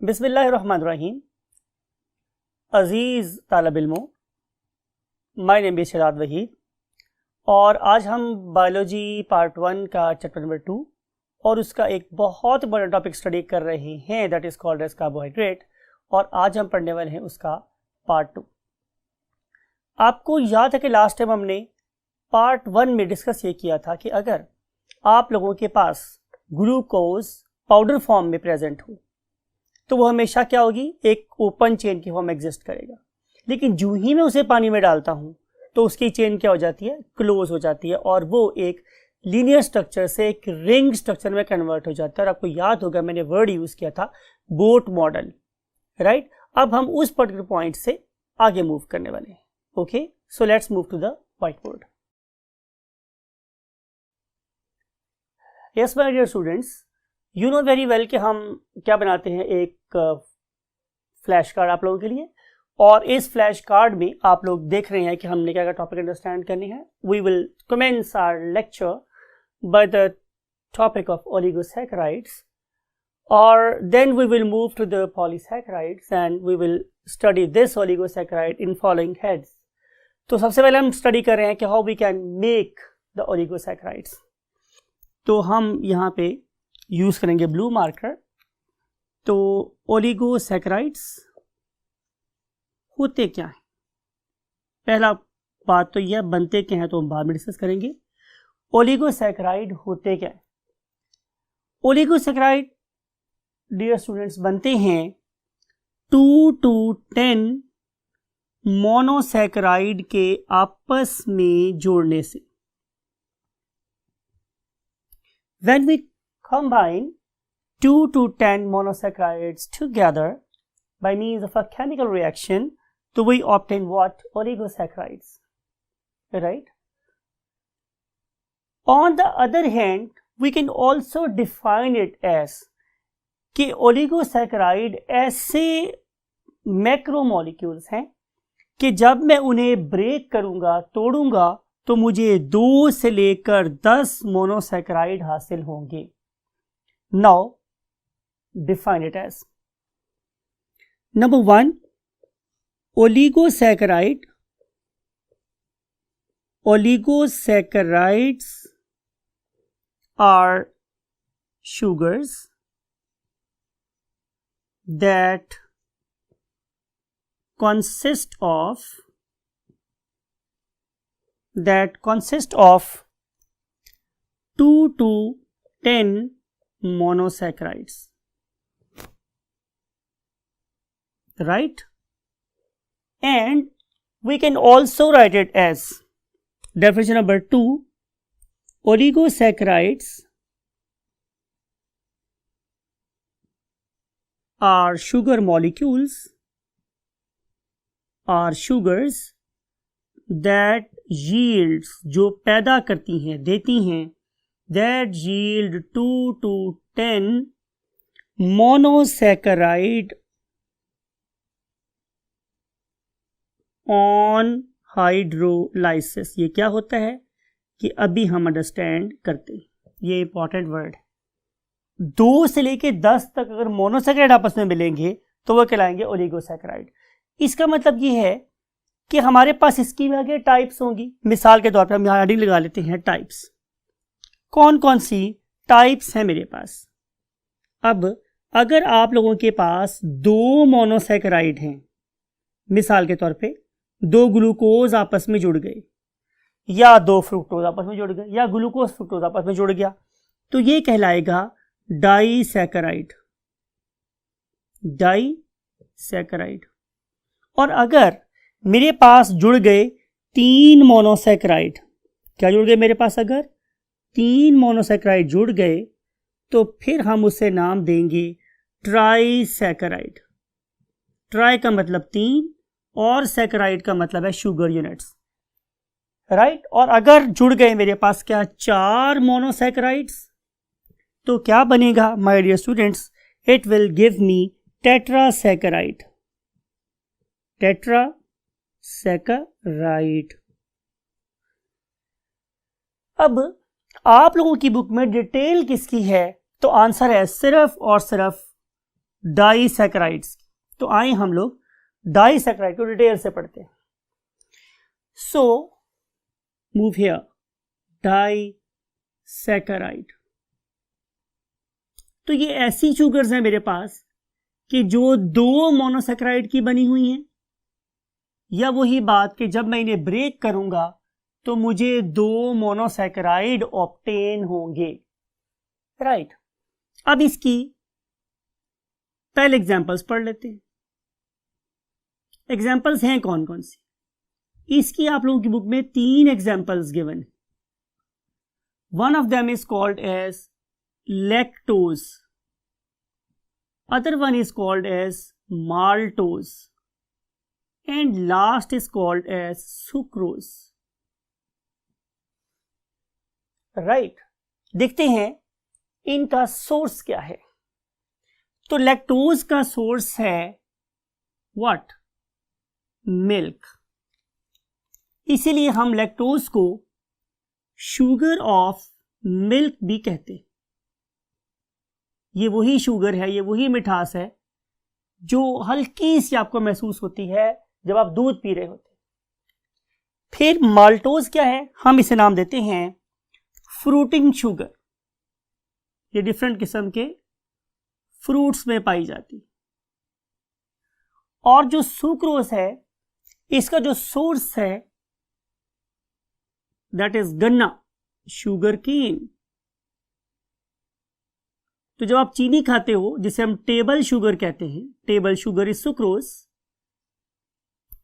बिस्मिल्लाहिर्रहमानिर्रहीम। अज़ीज़ तालिब इल्मों, my name is Shahzad Waheed और आज हम बायोलॉजी पार्ट 1 का चैप्टर नंबर 2 और उसका एक बहुत बड़ा टॉपिक स्टडी कर रहे हैं, that is called as carbohydrate. और आज हम पढ़ने वाले हैं उसका पार्ट 2। आपको याद है कि लास्ट टाइम हमने पार्ट 1 में डिस्कस ये किया था कि अगर आप लोगों के पास ग्लूकोज पाउडर फॉर्म में प्रेजेंट हो तो वो हमेशा क्या होगी, एक ओपन चेन की फॉर्म एग्जिस्ट करेगा। लेकिन जो ही मैं उसे पानी में डालता हूँ तो उसकी चेन क्या हो जाती है, क्लोज हो जाती है और वो एक लीनियर स्ट्रक्चर से एक रिंग स्ट्रक्चर में कन्वर्ट हो जाता है। और आपको याद होगा मैंने वर्ड यूज किया था बोट मॉडल, राइट। अब हम उस पर्टिकुलर पॉइंट से आगे मूव करने वाले हैं। Okay, so let's move to the white board. Yes my dear students, you know very well कि हम क्या बनाते हैं, एक फ्लैश कार्ड आप लोगों के लिए। और इस फ्लैश कार्ड में आप लोग देख रहे हैं कि हमने क्या क्या टॉपिक अंडरस्टैंड करने हैं। We will commence our lecture by the topic of oligosaccharides और then we will move to the polysaccharides and we will study this oligosaccharide in following heads. तो सबसे पहले हम स्टडी कर रहे हैं कि how we can make the oligosaccharides. तो हम यहाँ पे यूज करेंगे ब्लू मार्कर। तो ओलिगोसैकेराइड्स होते क्या है, पहला बात तो यह बनते क्या है तो हम बाद में डिस्कस करेंगे। ओलिगोसैकेराइड होते क्या है? ओलिगोसैकेराइड डियर स्टूडेंट्स बनते हैं 2 to 10 मोनोसैकेराइड के आपस में जोड़ने से। When we combine 2 to 10 monosaccharides together by means of a chemical reaction, so we obtain what? Oligosaccharides, right? On the other hand, we can also define it as कि oligosaccharide ऐसे macromolecules हैं कि जब मैं उन्हें ब्रेक करूंगा, तोड़ूंगा, तो मुझे 2 से लेकर 10 मोनोसैकेराइड हासिल होंगे। Now define it as number 1, oligosaccharides are sugars that consist of 2 to 10 monosaccharides, right? And we can also write it as definition number 2, oligosaccharides are sugar molecules, are sugars that yields, जो पैदा करती हैं, देती हैं, that yield 2 to 10 monosaccharide on hydrolysis। ये क्या होता है कि अभी हम अंडरस्टैंड करते हैं, ये इंपॉर्टेंट वर्ड। 2 से लेके 10 तक अगर मोनोसैकेराइड आपस में मिलेंगे तो वो कहलाएंगे ओलिगोसैकेराइड। इसका मतलब ये है कि हमारे पास इसकी भी आगे टाइप्स होंगी। मिसाल के तौर पर हम यहाँ हेडिंग लगा लेते हैं टाइप्स। कौन कौन सी टाइप्स हैं मेरे पास? अब अगर आप लोगों के पास 2 मोनोसैकेराइड हैं, मिसाल के तौर पे 2 ग्लूकोज आपस में जुड़ गए या 2 फ्रुक्टोज आपस में जुड़ गए या ग्लूकोज फ्रुक्टोज आपस में जुड़ गया, तो ये कहलाएगा डाइसैकेराइड। डाइसैकेराइड। और अगर मेरे पास जुड़ गए 3 मोनोसैकेराइड, क्या जुड़ गए मेरे पास? अगर 3 मोनोसैकेराइड जुड़ गए तो फिर हम उसे नाम देंगे ट्राइसैकेराइड। ट्राई का मतलब 3 और सैकेराइड का मतलब है शुगर यूनिट्स, राइट। और अगर जुड़ गए मेरे पास क्या 4 मोनोसैकेराइड्स, तो क्या बनेगा my dear students? It will give me tetrasaccharide. Tetrasaccharide. अब आप लोगों की बुक में डिटेल किसकी है? तो आंसर है सिर्फ और सिर्फ डाइसैकेराइड्स। तो आए हम लोग डाइसैकेराइड को डिटेल से पढ़ते हैं। So move here, disaccharide. तो ये ऐसी शुगर्स हैं मेरे पास कि जो दो मोनोसैकेराइड की बनी हुई हैं, या वही बात कि जब मैं इन्हें ब्रेक करूंगा तो मुझे दो मोनोसैकेराइड ऑब्टेन होंगे, राइट। अब इसकी पहले एग्जांपल्स पढ़ लेते हैं। एग्जांपल्स हैं कौन कौन सी? इसकी आप लोगों की बुक में 3 एग्जांपल्स गिवन है। One of them is called as lactose, other one is called as maltose, and last is called as sucrose, right। देखते हैं इनका सोर्स क्या है। तो लैक्टोज का सोर्स है व्हाट? मिल्क। इसीलिए हम लैक्टोज को शुगर ऑफ मिल्क भी कहते हैं। ये वही शुगर है, ये वही मिठास है जो हल्की सी आपको महसूस होती है जब आप दूध पी रहे होते हैं। फिर माल्टोज क्या है? हम इसे नाम देते हैं फ्रूटिंग शुगर। ये डिफरेंट किस्म के फ्रूट्स में पाई जाती है। और जो सुक्रोज है, इसका जो सोर्स है दैट इज गन्ना, शुगर केन। तो जब आप चीनी खाते हो, जिसे हम टेबल शुगर कहते हैं, टेबल शुगर इज सुक्रोज,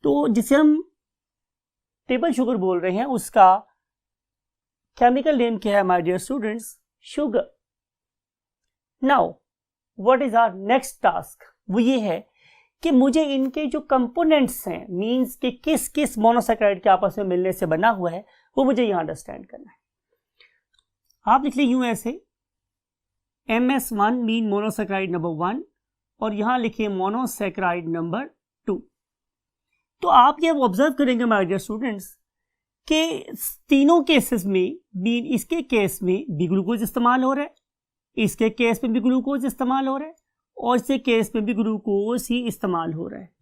तो जिसे हम टेबल शुगर बोल रहे हैं उसका केमिकल नेम क्या है my dear students? Sugar. Now what is our next task? वो ये है कि मुझे इनके जो कंपोनेंट्स हैं, मींस कि किस किस मोनोसैकेराइड के आपस में मिलने से बना हुआ है, वो मुझे यहां अंडरस्टैंड करना है। आप लिख लीजिए यूं ऐसे, MS1 मीन मोनोसैकेराइड नंबर 1, और यहां लिखिए मोनोसैकेराइड नंबर 2। तो आप ये ऑब्जर्व करेंगे माय डियर स्टूडेंट्स कि तीनों केसेस में, मीन इसके केस में भी ग्लूकोज इस्तेमाल हो रहा है, इसके केस में भी ग्लूकोज इस्तेमाल हो रहा है, और इसके केस में भी ग्लूकोज ही इस्तेमाल हो रहा है।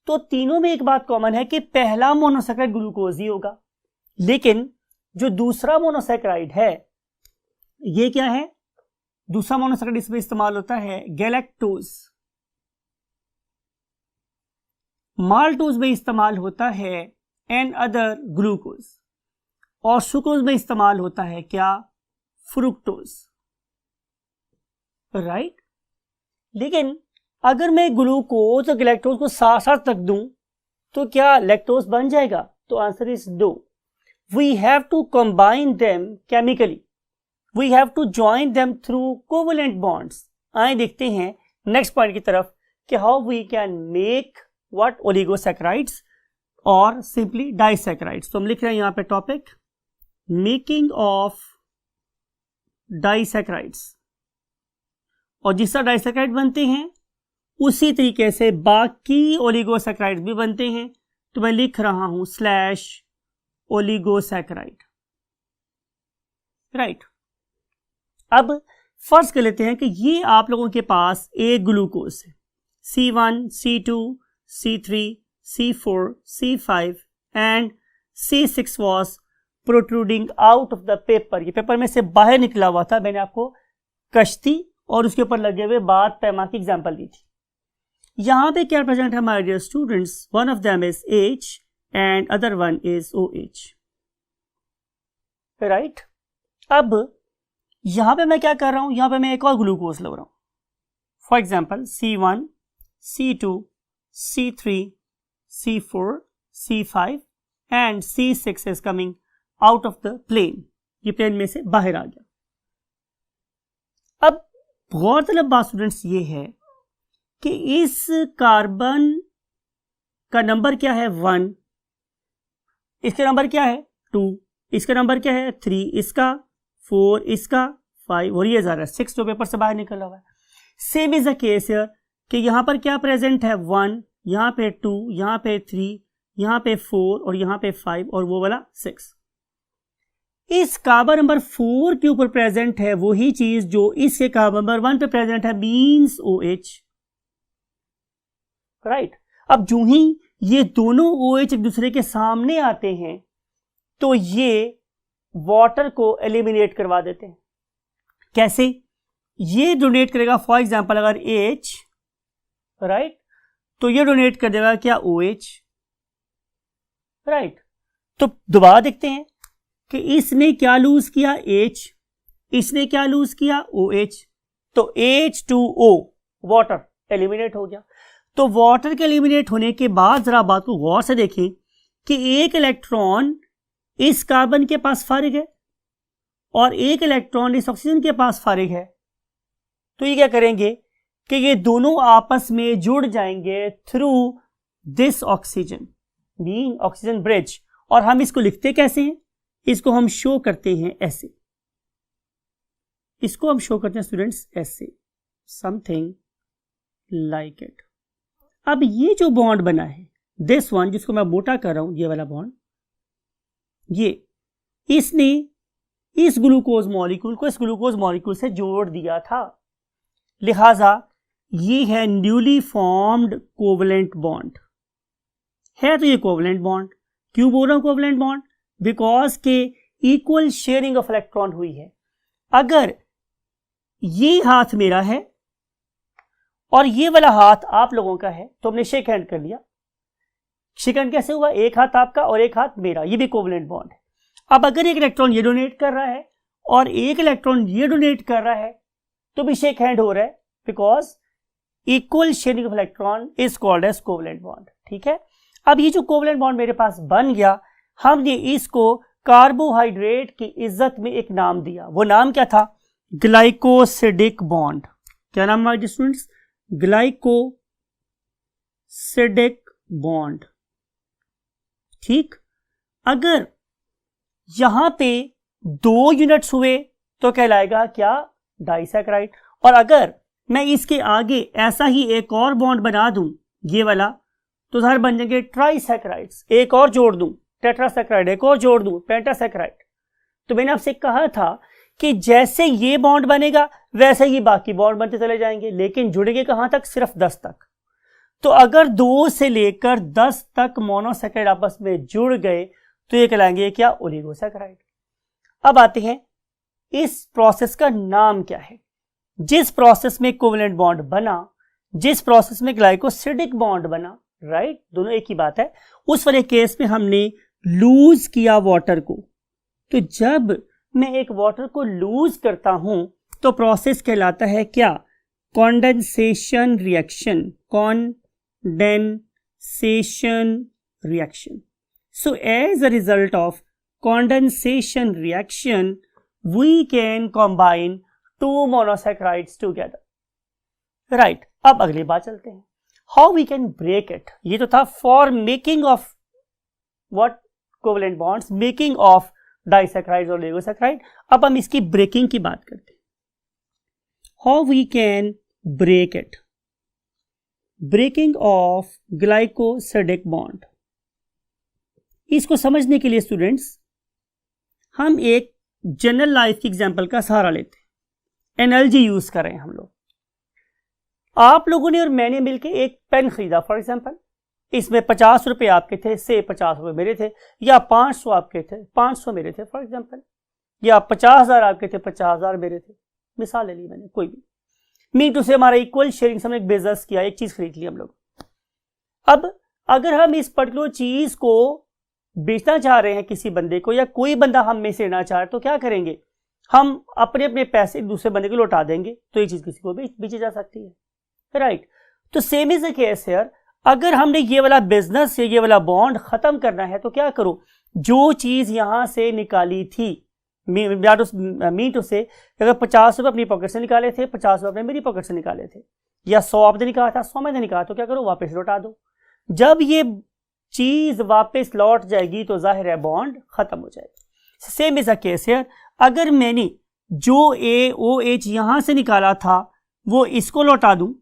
तो तीनों में एक बात कॉमन है कि पहला मोनोसैकेराइड ग्लूकोज ही होगा, लेकिन जो दूसरा मोनोसैकेराइड है, ये क्या है? दूसरा मोनोसैकेराइड इसमें इस्तेमाल होता है गैलेक्टोज। माल्टोज में इस्तेमाल होता है एन अदर ग्लूकोज, और सुक्रोज में इस्तेमाल होता है क्या? Fructose, right. लेकिन अगर मैं ग्लूकोज और गैलेक्टोज को साथ साथ रख दूं तो क्या लैक्टोज बन जाएगा? तो answer is no. We have to combine them chemically, we have to join them through covalent bonds। आए देखते हैं नेक्स्ट पॉइंट की तरफ कि how we can make what oligosaccharides और simply disaccharides। तो हम लिख रहे हैं यहां पे टॉपिक मेकिंग ऑफ डाइसैकेराइड्स, और जिस तरह डाइसैकेराइड बनते हैं उसी तरीके से बाकी ओलिगोसैकेराइड्स भी बनते हैं। तो मैं लिख रहा हूं स्लैश ओलिगोसैकेराइड, राइट। अब फर्ज कर लेते हैं कि ये आप लोगों के पास एक ग्लूकोज है, C1, C2, C3, C4, C5 and C6 was protruding out of the paper. ये पेपर में से बाहर निकला हुआ था। मैंने आपको कश्ती और उसके ऊपर लगे हुए बात पैमा की एग्जाम्पल दी थी। यहां पे क्या प्रेजेंट है my dear students? One of them is H and other one is OH, right. अब यहां पे मैं क्या कर रहा हूं? यहां पे मैं एक और ग्लूकोज लग रहा हूं। For example C1, C2, C3, C4, C5 and C6 is coming out of the plane. ये प्लेन में से बाहर आ गया। अब गौरतलब बात स्टूडेंट्स ये है कि इस कार्बन का नंबर क्या है? 1, इसका नंबर क्या है? 2, इसका नंबर क्या है? 3, इसका 4, इसका 5, और ये जा रहा है 6 जो पेपर से बाहर निकला हुआ है। Same is the case here कि यहां पर क्या प्रेजेंट है? 1, यहां पे 2, यहां पे 3, यहां पे 4 और यहां पे 5 और वो वाला 6। इस कार्बन नंबर 4 के ऊपर प्रेजेंट है वही चीज जो इसके कार्बन नंबर 1 पे प्रेजेंट है, मींस OH। राइट। अब जो ही ये दोनों OH एक दूसरे के सामने आते हैं तो ये वाटर को एलिमिनेट करवा देते हैं। कैसे? ये डोनेट करेगा फॉर एग्जांपल अगर H, राइट, तो ये डोनेट कर देगा क्या? OH, right. तो दोबारा देखते हैं कि इसने क्या लूज किया? H, इसने क्या लूज किया? OH, तो H2O वाटर एलिमिनेट हो गया। तो वाटर के एलिमिनेट होने के बाद जरा बात को गौर से देखें कि एक इलेक्ट्रॉन इस कार्बन के पास फारिग है और एक इलेक्ट्रॉन इस ऑक्सीजन के पास फारिग है। तो ये क्या करेंगे कि ये दोनों आपस में जुड़ जाएंगे through this oxygen, being oxygen bridge. और हम इसको लिखते कैसे हैं? इसको हम शो करते हैं ऐसे, इसको हम शो करते हैं स्टूडेंट्स ऐसे, समथिंग लाइक इट। अब ये जो बॉन्ड बना है, दिस वन, जिसको मैं मोटा कर रहा हूं, ये वाला बॉन्ड, ये इसने इस ग्लूकोज मॉलिक्यूल को इस ग्लूकोज मॉलिक्यूल से जोड़ दिया था, लिहाजा ये है न्यूली फॉर्म्ड कोवलेंट बॉन्ड है। तो ये कोवलेंट बॉन्ड, क्यों बोल रहा हूं कोवलेंट बॉन्ड? बिकॉज के इक्वल शेयरिंग ऑफ इलेक्ट्रॉन हुई है। अगर ये हाथ मेरा है और ये वाला हाथ आप लोगों का है तो हमने शेक हैंड कर लिया। शेक हैंड कैसे हुआ? एक हाथ आपका और एक हाथ मेरा, ये भी कोवलेंट बॉन्ड है। अब अगर एक इलेक्ट्रॉन ये डोनेट कर रहा है और एक इलेक्ट्रॉन ये डोनेट कर रहा है तो भी शेक हैंड हो रहा है, because equal sharing of electron is called as covalent bond. ठीक है। अब ये जो कोवलेंट बॉन्ड मेरे पास बन गया, हमने इसको कार्बोहाइड्रेट की इज्जत में एक नाम दिया। वो नाम क्या था? Glycosidic bond. क्या नाम है स्टूडेंट्स? Glycosidic bond. ठीक। अगर यहां पे 2 यूनिट्स हुए तो कहलाएगा क्या? डाइसैकराइड। और अगर मैं इसके आगे ऐसा ही एक और बॉन्ड बना दूं, ये वाला, तो सारे बन जाएंगे ट्राइसैकराइड्स। एक और जोड़ दूं टेट्रासैकराइड, एक और जोड़ दूं पेंटासैकराइड। तो मैंने आपसे कहा था कि जैसे ये बॉन्ड बनेगा वैसे ही बाकी बॉन्ड बनते चले जाएंगे, लेकिन जुड़ेंगे कहां तक? सिर्फ 10 तक। तो अगर 2 से लेकर 10 तक मोनोसैकराइड आपस में जुड़ गए तो ये कहलाएंगे क्या? ओलिगोसैकराइड। अब आते हैं इस प्रोसेस का नाम क्या है। जिस प्रोसेस में कोवलेंट बॉन्ड बना, जिस प्रोसेस में ग्लाइकोसिडिक बॉन्ड बना, राइट, दोनों एक ही बात है, उस वाले केस में हमने लूज किया वाटर को। तो जब मैं एक वाटर को लूज करता हूं तो प्रोसेस कहलाता है क्या? Condensation reaction. Condensation reaction. So as a result of condensation reaction, we can combine 2 monosaccharides together. Right. अब अगली बात चलते हैं, how we can break it. ये तो था for making of what? covalent bonds, making of disaccharides और oligosaccharides. अब हम इसकी breaking की बात करते हैं। How we can break it? Breaking of glycosidic bond. इसको समझने के लिए स्टूडेंट्स हम एक जनरल लाइफ की एग्जांपल का सहारा लेते हैं। एनर्जी यूज कर रहे हैं हम लोग। आप लोगों ने और मैंने मिलकर एक पेन खरीदा फॉर एग्जांपल, इसमें 50 रुपए आपके थे, से 50 रुपए मेरे थे, या 500 आपके थे, 500 मेरे थे फॉर एग्जांपल, या 50,000 आपके थे, 50,000 मेरे थे। मिसाल ले ली मैंने, कोई भी मीन टू से हमारा इक्वल शेयरिंग से हमने एक बिजनेस किया, एक चीज खरीद ली हम लोग। अब अगर हम इस पर्टिकुलर चीज को बेचना चाह रहे हैं किसी बंदे को, या कोई बंदा हम में से लेना चाह रहे, तो क्या करेंगे? हम अपने अपने पैसे दूसरे बंदे को लौटा देंगे, तो ये चीज किसी को बेची जा सकती है, राइट। तो same is the case here. अगर हमने ये वाला बिजनेस या ये वाला बॉन्ड खत्म करना है तो क्या करो? जो चीज यहां से निकाली थी, मीन टू से अगर 50 रुपए अपनी पॉकेट से निकाले थे, 50 रुपए मेरी पॉकेट से निकाले थे, या 100 आपने निकाला था, 100 मैंने निकाला, तो क्या करो? वापस लौटा दो। जब ये चीज वापस लौट जाएगी तो जाहिर है बॉन्ड खत्म हो जाएगा। Same is a case here. अगर मैंने जो OH यहां से निकाला था वो इसको लौटा दूं,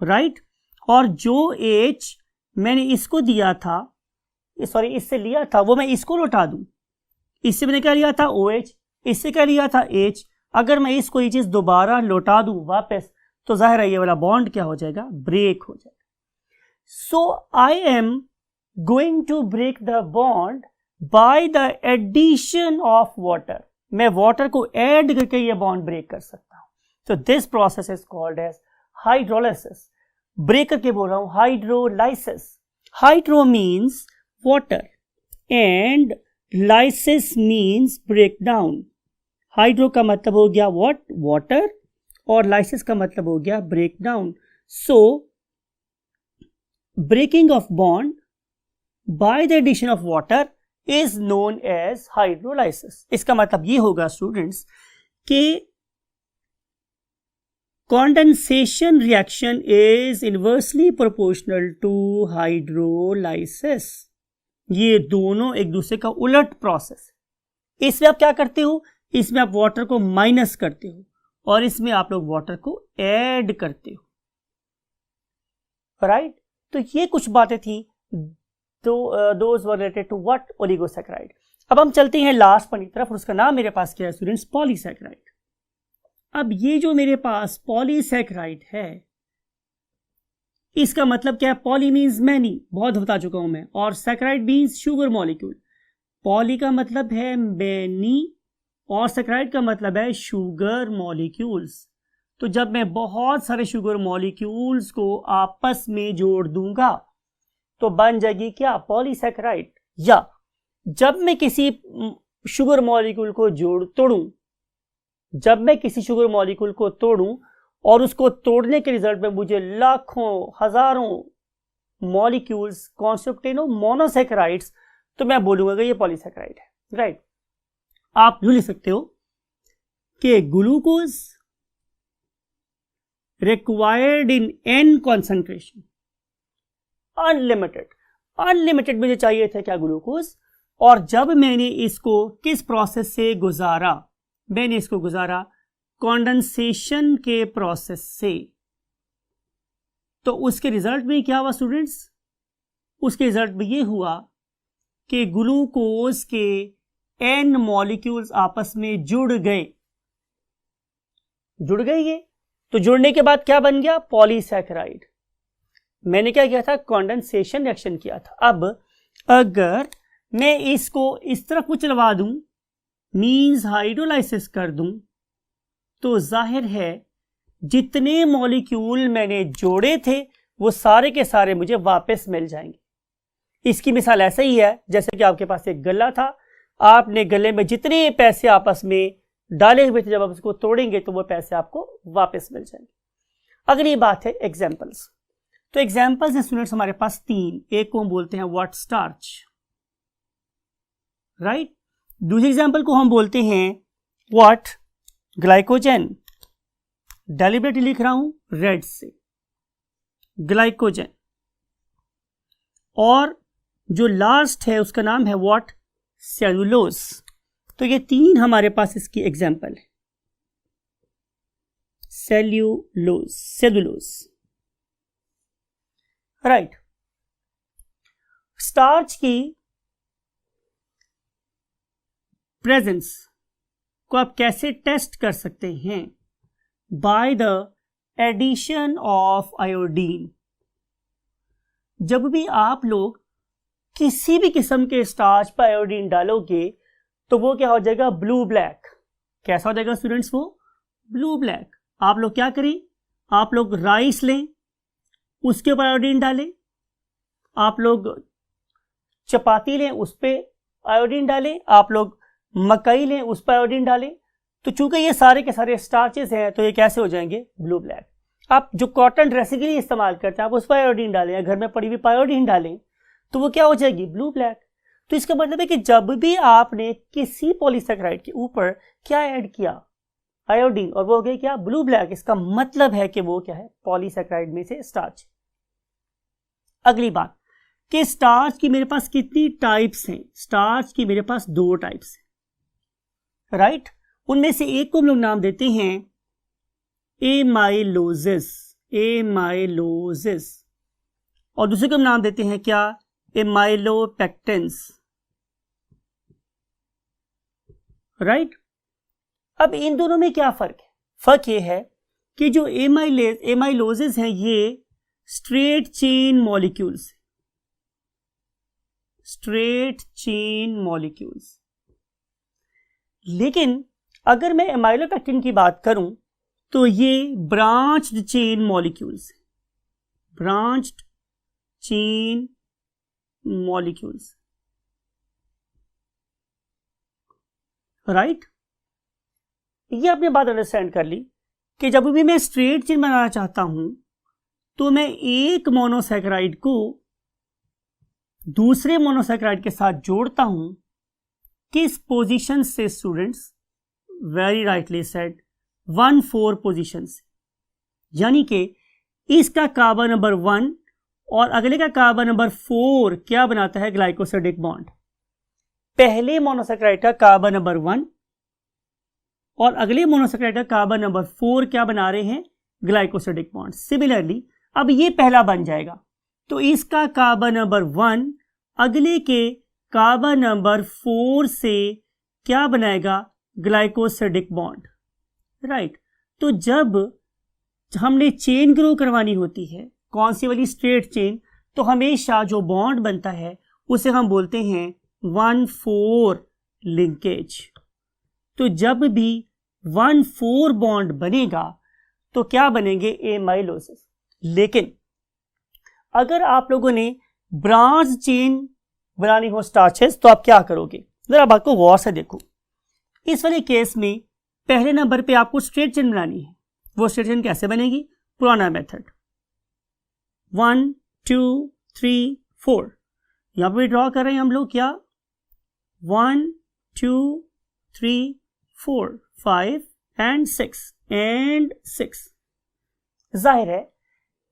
राइट, और जो H मैंने इसको दिया था, सॉरी इससे लिया था, वो मैं इसको लौटा दूं। इससे मैंने क्या लिया था? OH, इससे क्या लिया था? H। अगर मैं इसको ये चीज दोबारा लौटा दूं वापस तो जाहिर है ये वाला बॉन्ड क्या हो जाएगा? ब्रेक हो जाएगा। So I am going to break the bond by the addition of water. मैं वाटर को ऐड करके ये बॉन्ड ब्रेक कर सकता हूं। So this process is called as hydrolysis. Break करके बोल रहा हूं hydrolysis. Hydro means water and lysis means break down. Hydro का मतलब हो गया व्हाट, वाटर, और लाइसिस का मतलब हो गया break down. So breaking of bond by the addition of water is known as hydrolysis. इसका मतलब ये होगा स्टूडेंट्स कि condensation reaction is inversely proportional to hydrolysis। ये दोनों एक दूसरे का उलट प्रोसेस। इसमें आप क्या करते हो, इसमें आप वाटर को माइनस करते हो और इसमें आप लोग वाटर को ऐड करते हो, राइट। तो ये कुछ बातें थी those were related to what, oligosaccharide. अब हम चलते हैं लास्ट पॉइंट की तरफ, और उसका नाम मेरे पास क्या है स्टूडेंट्स, पॉलीसैकेराइड। अब ये जो मेरे पास पॉलीसैकेराइड है, इसका मतलब क्या है, पॉली मीन्स मैनी, बहुत बता चुका हूं मैं, और saccharide means sugar molecule. Poly का मतलब है मैनी और सैकेराइड का मतलब है शुगर मॉलिक्यूल्स। तो जब मैं बहुत सारे शुगर मॉलिक्यूल्स को आपस में जोड़ दूंगा तो बन जाएगी क्या, पॉलीसैकेराइड। या जब मैं किसी शुगर मॉलिक्यूल को जब मैं किसी शुगर मॉलिक्यूल को तोड़ूं और उसको तोड़ने के रिजल्ट में मुझे लाखों हजारों मॉलिक्यूल्स कॉन्स्टिट्यूट हो मोनोसैकेराइड्स, तो मैं बोलूंगा कि ये पॉलीसैकेराइड है, राइट। आप यूं लिख सकते हो कि glucose required in n concentration, unlimited मुझे चाहिए था क्या, ग्लूकोज। और जब मैंने इसको किस प्रोसेस से गुजारा, मैंने इसको गुजारा कंडेंसेशन के प्रोसेस से, तो उसके रिजल्ट में क्या हुआ स्टूडेंट्स, उसके रिजल्ट में ये हुआ कि ग्लूकोज के n मॉलिक्यूल्स आपस में जुड़ गए ये। तो जुड़ने के बाद क्या बन गया, पॉलीसैकेराइड। मैंने क्या किया था, कंडेंसेशन रिएक्शन किया था। अब अगर मैं इसको इस तरफ को चलवा दूं, मीन्स हाइड्रोलाइसिस कर दूं, तो जाहिर है जितने मॉलिक्यूल मैंने जोड़े थे वो सारे के सारे मुझे वापस मिल जाएंगे। इसकी मिसाल ऐसा ही है जैसे कि आपके पास एक गल्ला था, आपने गले में जितने पैसे आपस में डाले हुए थे, जब आप उसको तोड़ेंगे तो वो पैसे आपको वापस मिल जाएंगे। अगली बात है एग्जाम्पल्स। तो एग्जाम्पल्स हैं स्टूडेंट्स हमारे पास तीन। एक को हम बोलते हैं व्हाट, स्टार्च, राइट। दूसरे एग्जाम्पल को हम बोलते हैं व्हाट, ग्लाइकोजन। डेलिबरेटली लिख रहा हूं रेड से, ग्लाइकोजन। और जो लास्ट है उसका नाम है व्हाट, सेलुलोज। तो ये तीन हमारे पास इसकी एग्जाम्पल है, सेलुलोज, राइट। स्टार्च की प्रेजेंस को आप कैसे टेस्ट कर सकते हैं, by the addition of iodine. जब भी आप लोग किसी भी किस्म के स्टार्च पर आयोडीन डालोगे तो वो क्या हो जाएगा, ब्लू ब्लैक। कैसा हो जाएगा स्टूडेंट्स, वो ब्लू ब्लैक। आप लोग क्या करें, आप लोग राइस लें, उसके ऊपर आयोडीन डालें, आप लोग चपाती लें, उस पर आयोडीन डालें, आप लोग मकई लें, उस पर आयोडीन डालें, तो चूंकि ये सारे के सारे स्टार्चेस हैं तो ये कैसे हो जाएंगे, ब्लू ब्लैक। आप जो कॉटन ड्रेसिंग के लिए इस्तेमाल करते हैं आप उस पर आयोडीन डालें या घर में पड़ी हुई आयोडीन डालें तो वो क्या हो जाएगी, ब्लू ब्लैक। तो इसका मतलब है कि जब भी आपने किसी पॉलीसैकेराइड के ऊपर क्या ऐड किया, आयोडीन, और वो हो गया क्या, ब्लू ब्लैक, इसका मतलब है कि वो क्या है, पॉलीसैकेराइड में से स्टार्च। अगली बात कि स्टार्च की मेरे पास कितनी टाइप्स हैं, स्टार्च की मेरे पास 2 टाइप्स हैं, राइट। उनमें से एक को हम लोग नाम देते हैं एमाइलोजिस, और दूसरे को हम नाम देते हैं क्या, एमाइलोपेक्टिन्स, राइट। अब इन दोनों में क्या फर्क है, फर्क ये है कि जो एमाइलोजिस हैं ये straight chain molecules, straight chain molecules. लेकिन अगर मैं एमाइलोपेक्टिन की बात करूं तो ये branched chain molecules, branched chain molecules, right. ये आपने बात अंडरस्टैंड कर ली कि जब भी मैं स्ट्रेट चेन बनाना चाहता हूं तो मैं एक मोनोसैकेराइड को दूसरे मोनोसैकेराइड के साथ जोड़ता हूं। किस पोजीशन से students? Very rightly said, 1,4 position से। यानी कि इसका कार्बन नंबर 1 और अगले का कार्बन नंबर 4 क्या बनाता है? Glycosidic bond. पहले मोनोसैकेराइड का कार्बन नंबर 1 और अगले मोनोसैकेराइड का कार्बन नंबर 4 क्या बना रहे हैं? Glycosidic bond. सिमिलरली अब ये पहला बन जाएगा तो इसका कार्बन नंबर 1 अगले के कार्बन नंबर 4 से क्या बनाएगा? Glycosidic bond, right. तो जब हमने चेन ग्रो करवानी होती है, कौन सी वाली? स्ट्रेट चेन, तो हमेशा जो बॉन्ड बनता है उसे हम बोलते हैं 1,4 लिंकेज। तो जब भी 1,4 बॉन्ड बनेगा तो क्या बनेंगे? एमाइलोसिस। लेकिन अगर आप लोगों ने ब्रांच चेन बनानी हो स्टार्चेस तो आप क्या करोगे? जरा बात को गौर से देखो। इस वाले केस में पहले नंबर पे आपको स्ट्रेट चेन बनानी है। वो स्ट्रेट चेन कैसे बनेगी? पुराना मेथड, 1 2 3 4। यहां पे ड्रॉ कर रहे हैं हम लोग क्या? 1 2 3 4 5 एंड 6 एंड 6। जाहिर है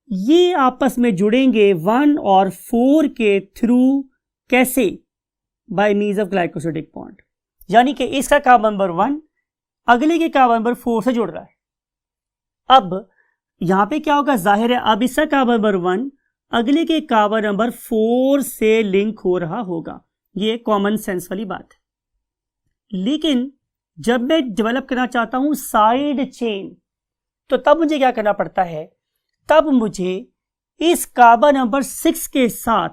ये आपस में जुड़ेंगे 1 और 4 के थ्रू। कैसे? Bye means of glycosidic bond. यानी कि इसका कार्बन नंबर 1 अगले के कार्बन नंबर 4 से जुड़ रहा है। अब यहां पे क्या होगा? जाहिर है अब इसका कार्बन नंबर 1 अगले के कार्बन नंबर 4 से लिंक हो रहा होगा। ये कॉमन सेंस वाली बात है। लेकिन जब मैं डेवलप करना चाहता हूं साइड चेन, तो तब मुझे क्या करना पड़ता है? तब मुझे इस कार्बन नंबर 6 के साथ,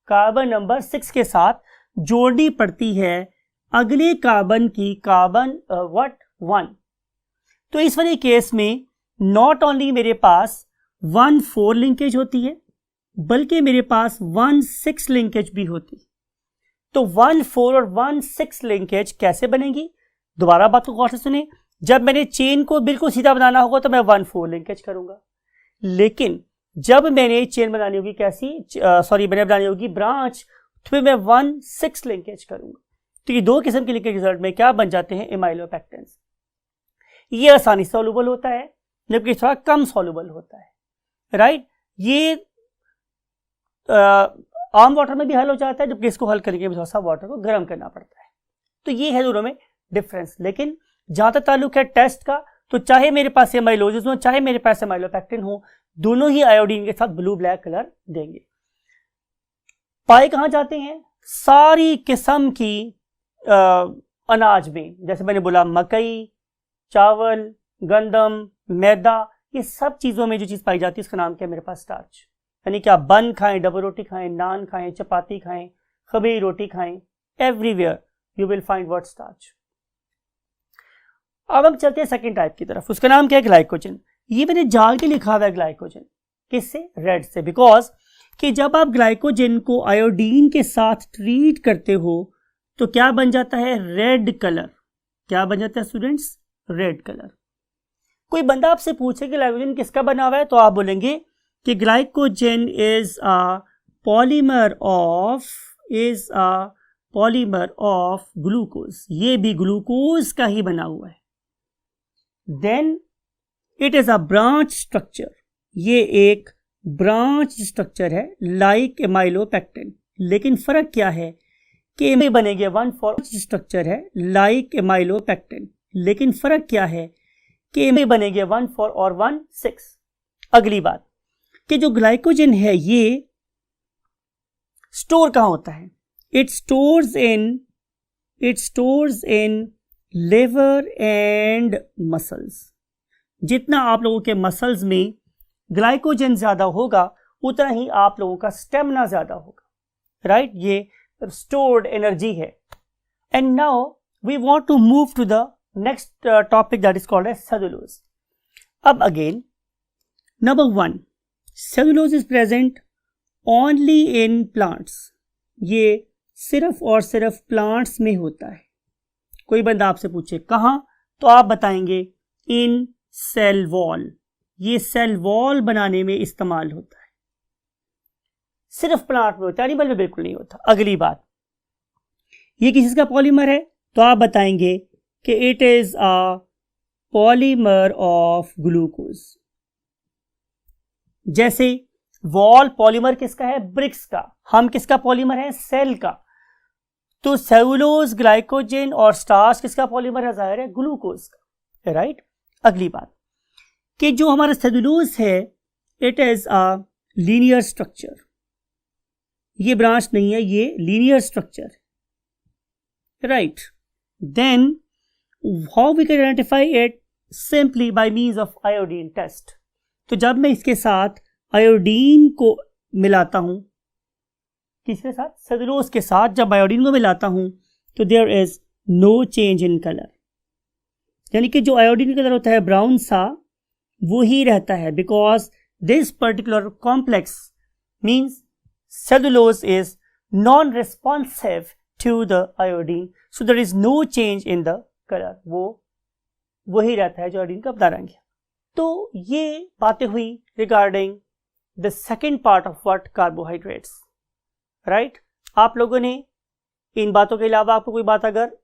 कार्बन नंबर 6 के साथ जोड़नी पड़ती है अगले कार्बन की कार्बन 1। तो इस वाले केस में नॉट ओनली मेरे पास 1,4 लिंकेज होती है बल्कि मेरे पास 1,6 लिंकेज भी होती है। तो 1,4 और 1,6 लिंकेज कैसे बनेगी? दोबारा बात को गौर से सुने। जब मैंने चेन को बिल्कुल सीधा बनाना होगा तो मैं 1,4 लिंकेज करूंगा। लेकिन जब मैंने चेन बनानी होगी कैसी? मैंने बनानी होगी ब्रांच, तो फिर मैं 1,6 लिंकेज करूंगा। तो ये दो किस्म के लिंकेज रिजल्ट में क्या बन जाते हैं? एमाइलोपेक्टिन्स। ये आसानी से सॉल्युबल होता है जबकि थोड़ा कम सॉल्युबल होता है, राइट। ये आम वाटर में भी हल हो जाता है जबकि इसको हल करने के लिए थोड़ा सा वाटर को गर्म करना पड़ता है। तो ये है दोनों में डिफरेंस। लेकिन जहां तक ताल्लुक है टेस्ट का, तो चाहे मेरे पास एमाइलोसिस हो चाहे मेरे पास एमाइलोपेक्टिन हो, दोनों ही आयोडीन के साथ ब्लू ब्लैक कलर देंगे। पाए कहां जाते हैं? सारी किस्म की अनाज में, जैसे मैंने बोला मकई, चावल, गंदम, मैदा, ये सब चीजों में जो चीज पाई जाती है उसका नाम क्या है? मेरे पास स्टार्च। यानी कि आप बन खाएं, डबल रोटी खाएं, नान खाएं, चपाती खाएं, खबीर रोटी खाएं, everywhere you will find word starch. अब हम चलते हैं सेकंड टाइप की तरफ। उसका नाम क्या है? ग्लाइकोजन। ये मैंने जाल के लिखा हुआ है ग्लाइकोजन। किससे? रेड से। बिकॉज कि जब आप ग्लाइकोजन को आयोडीन के साथ ट्रीट करते हो तो क्या बन जाता है? Red colour. क्या बन जाता है स्टूडेंट्स? Red colour. कोई बंदा आपसे पूछे कि ग्लाइकोजन किसका बना हुआ है तो आप बोलेंगे कि glycogen is a polymer of glucose. ये भी ग्लूकोज का ही बना हुआ है। Then it is a branch structure. ये एक ब्रांच स्ट्रक्चर है लाइक एमाइलोपेक्टिन। लेकिन फर्क क्या है कि बनेंगे 1,4 स्ट्रक्चर है लाइक एमाइलोपेक्टिन। लेकिन फर्क क्या है कि बनेंगे 1,4 और 1,6। अगली बात कि जो ग्लाइकोजन है ये स्टोर कहां होता है? It stores in liver and muscles. जितना आप लोगों के मसल्स में ग्लाइकोजन ज़्यादा होगा उतना ही आप लोगों का स्टेमिना ज़्यादा होगा, राइट? ये स्टोर्ड एनर्जी है. And now we want to move to the next topic that is called as cellulose. अब again number 1, cellulose is present only in plants. ये सिर्फ और सिर्फ प्लांट्स में होता है. कोई बंदा आपसे पूछे कहाँ, तो आप बताएंगे इन सेल वॉल. ये सेल वॉल बनाने में इस्तेमाल होता है. सिर्फ प्लांट में होता है, एनिमल में बिल्कुल नहीं होता. अगली बात, ये किस का पॉलीमर है, तो आप बताएंगे कि it is a polymer of glucose. जैसे वॉल पॉलीमर किसका है, ब्रिक्स का. हम किसका पॉलीमर है, सेल का. तो सेलुलोज, ग्लाइकोजन और स्टार्च किसका पॉलीमर है, जाहिर है ग्लूकोज का, राइट? अगली बात कि जो हमारा सेलुलोज है it is a linear structure. ये ब्रांच नहीं है, ये linear structure, right? Then how we can identify it, simply by means of iodine test. तो जब मैं इसके साथ आयोडीन को मिलाता हूं, किसके साथ, सेलुलोज के साथ, जब आयोडीन को मिलाता हूं तो there is no change in colour. यानी कि जो आयोडीन कलर होता है ब्राउन सा, वो ही रहता है, because this particular complex means cellulose is non responsive to the iodine, so there is no change in the colour. वो वही रहता है जो आयोडीन का अपना रंग है. तो ये बातें हुई regarding the second part of what, carbohydrates, right? आप लोगों ने इन बातों के अलावा आपको कोई बात अगर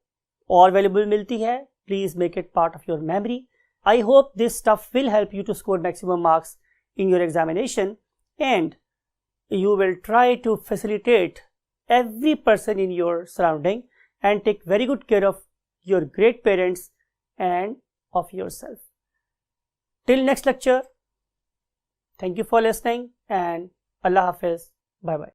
और वैल्यूबल मिलती है, please make it part of your memory. I hope this stuff will help you to score maximum marks in your examination, and you will try to facilitate every person in your surrounding and take very good care of your great parents and of yourself. Till next lecture, thank you for listening and Allah Hafiz. Bye bye.